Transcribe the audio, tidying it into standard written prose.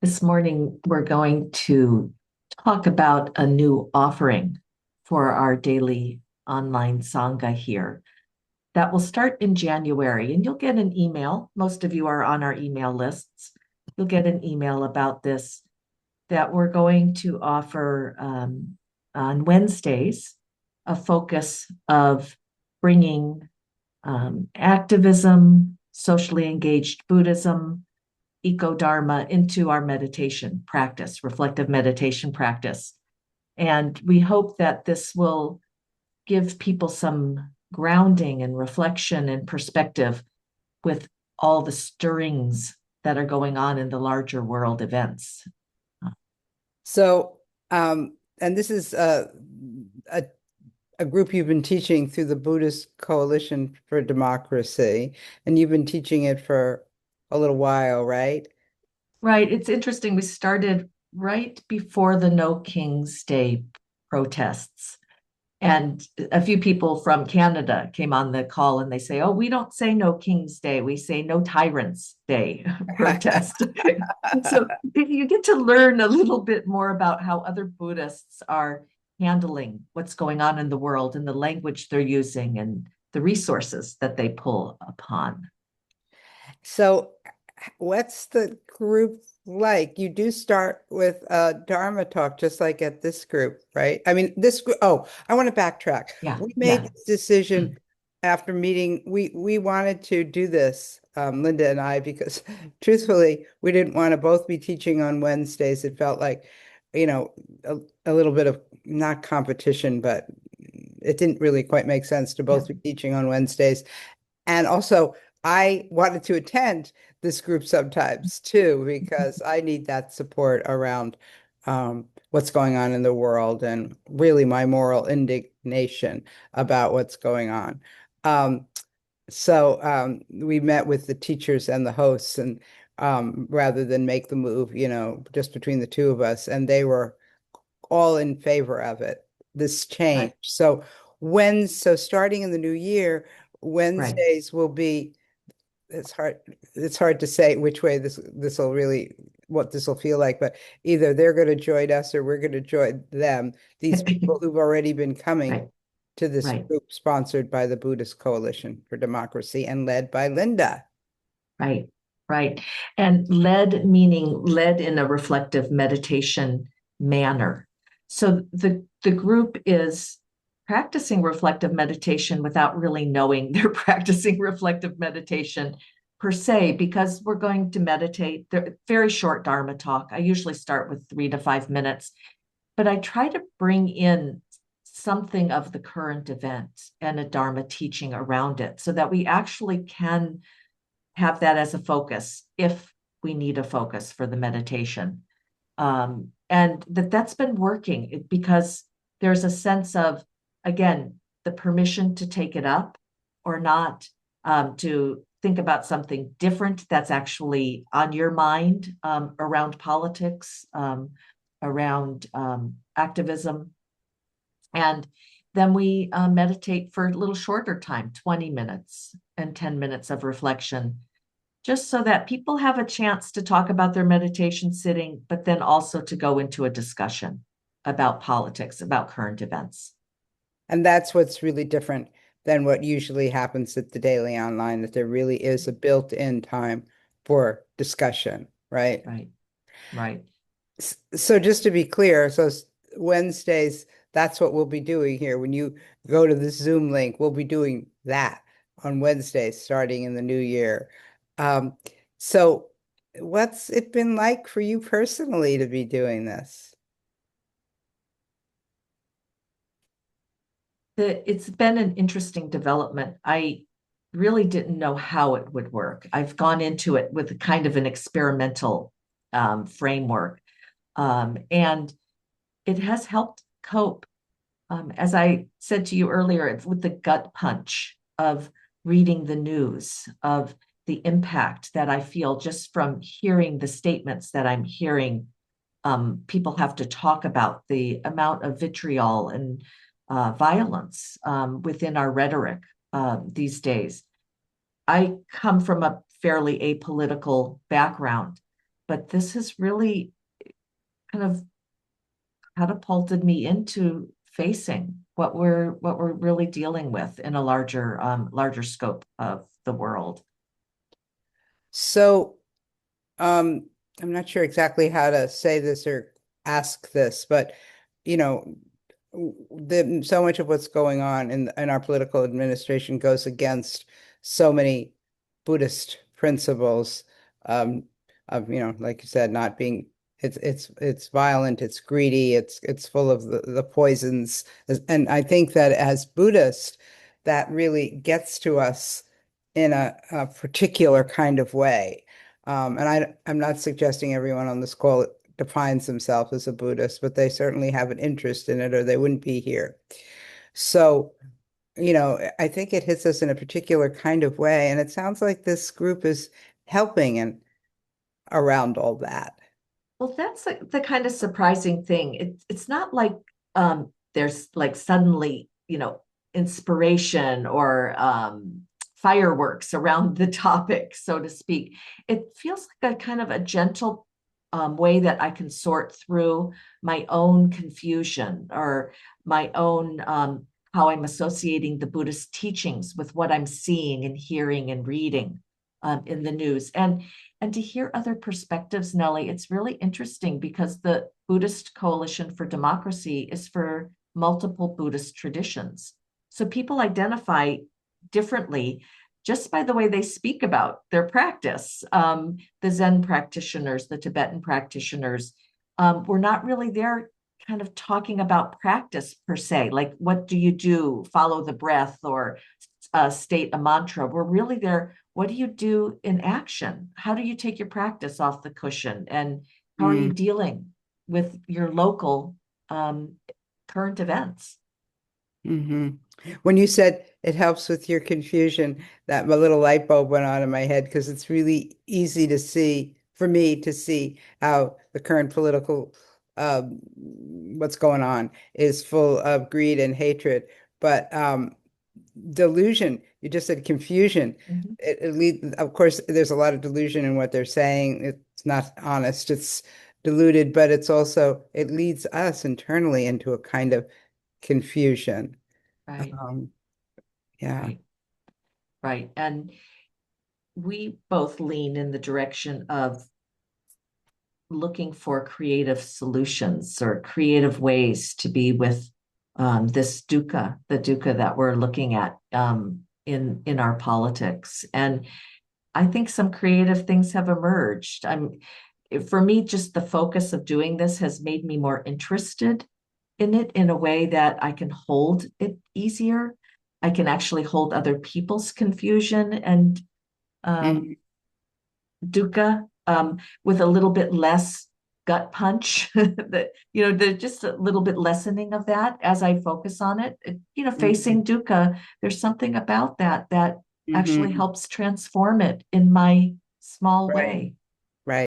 This morning, we're going to talk about a new offering for our daily online sangha here that will start in January. And you'll get an email. Most of you are on our email lists. You'll get an email about this that we're going to offer on Wednesdays a focus of bringing activism, socially engaged Buddhism, eco-dharma into our meditation practice, reflective meditation practice. And we hope that this will give people some grounding and reflection and perspective with all the stirrings that are going on in the larger world events. So, and this is a, a group you've been teaching through the Buddhist Coalition for Democracy, and you've been teaching it for a little while, right? Right. It's interesting. We started right before the No King's Day protests. And a few people from Canada came on the call and they say, oh, we don't say No King's Day. We say No Tyrants Day protest. So you get to learn a little bit more about how other Buddhists are handling what's going on in the world and the language they're using and the resources that they pull upon. So, what's the group like? You do start with a Dharma talk, just like at this group, right? I mean, this group, oh, I want to backtrack. Yeah, We made yeah. this decision after meeting, we wanted to do this, Linda and I, because truthfully, we didn't want to both be teaching on Wednesdays. It felt like, you know, a little bit of not competition, but it didn't really quite make sense to Yeah. both be teaching on Wednesdays. And also, I wanted to attend this group sometimes too, because I need that support around what's going on in the world and really my moral indignation about what's going on. Um, so we met with the teachers and the hosts, and rather than make the move, just between the two of us, and they were all in favor of it, this change. Right, So starting in the new year, right. Wednesdays will be, it's hard to say which way this will really, what this will feel like, but either they're going to join us or we're going to join them, these people who've already been coming Right, to this right, group sponsored by the Buddhist Coalition for Democracy and led by Linda. right, right. And led meaning led in a reflective meditation manner. So the group is practicing reflective meditation without really knowing they're practicing reflective meditation per se, because we're going to meditate. They're very short Dharma talk. I usually start with 3 to 5 minutes, but I try to bring in something of the current event and a Dharma teaching around it so that we actually can have that as a focus if we need a focus for the meditation. And that's been working because there's a sense of, again, the permission to take it up or not, to think about something different that's actually on your mind, around politics, around activism. And then we meditate for a little shorter time, 20 minutes and 10 minutes of reflection, just so that people have a chance to talk about their meditation sitting, but then also to go into a discussion about politics, about current events. And that's what's really different than what usually happens at the Daily Online, that there really is a built-in time for discussion, right? Right, right. So just to be clear, Wednesdays, that's what we'll be doing here. When you go to this Zoom link, we'll be doing that on Wednesdays starting in the new year. Um, so what's it been like for you personally to be doing this? It's been an interesting development. I really didn't know how it would work. I've gone into it with a kind of an experimental framework, and it has helped cope. As I said to you earlier, with the gut punch of reading the news, of the impact that I feel just from hearing the statements that I'm hearing. People have to talk about the amount of vitriol and violence within our rhetoric these days. I come from a fairly apolitical background, but this has really kind of catapulted me into facing what we're really dealing with in a larger scope of the world. So, um, I'm not sure exactly how to say this or ask this, but you know, so much of what's going on in our political administration goes against so many Buddhist principles, um, of, like you said, not being it's violent, it's greedy, it's full of the poisons. And I think that as Buddhists, that really gets to us in a particular kind of way. And I'm not suggesting everyone on this call defines themselves as a Buddhist, but they certainly have an interest in it or they wouldn't be here. So, I think it hits us in a particular kind of way. And it sounds like this group is helping and around all that. Well, that's the kind of surprising thing. It's not like there's like suddenly, inspiration or fireworks around the topic, so to speak. It feels like a kind of a gentle way that I can sort through my own confusion or my own how I'm associating the Buddhist teachings with what I'm seeing and hearing and reading in the news. And to hear other perspectives, Nellie, it's really interesting because the Buddhist Coalition for Democracy is for multiple Buddhist traditions. So people identify differently just by the way they speak about their practice. The Zen practitioners, the Tibetan practitioners, we're not really there kind of talking about practice per se, like what do you do, follow the breath or state a mantra. We're really there. What do you do in action? How do you take your practice off the cushion? And how are you Mm. dealing with your local um, current events? hmm When you said it helps with your confusion, that my little light bulb went on in my head because it's really easy to see, for me to see how the current political, what's going on is full of greed and hatred. But delusion, you just said confusion. Mhm. Of course, there's a lot of delusion in what they're saying. It's not honest, it's deluded, but it leads us internally into a kind of confusion. Right, Um, yeah. right, right. And we both lean in the direction of looking for creative solutions or creative ways to be with this dukkha, the dukkha that we're looking at in our politics. And I think some creative things have emerged. For me, just the focus of doing this has made me more interested in it in a way that I can hold it easier. I can actually hold other people's confusion and um, Mhm. dukkha with a little bit less gut punch. That there's just a little bit lessening of that as I focus on it. Mhm. Facing dukkha, there's something about that that actually Mhm. helps transform it in my small Right. way.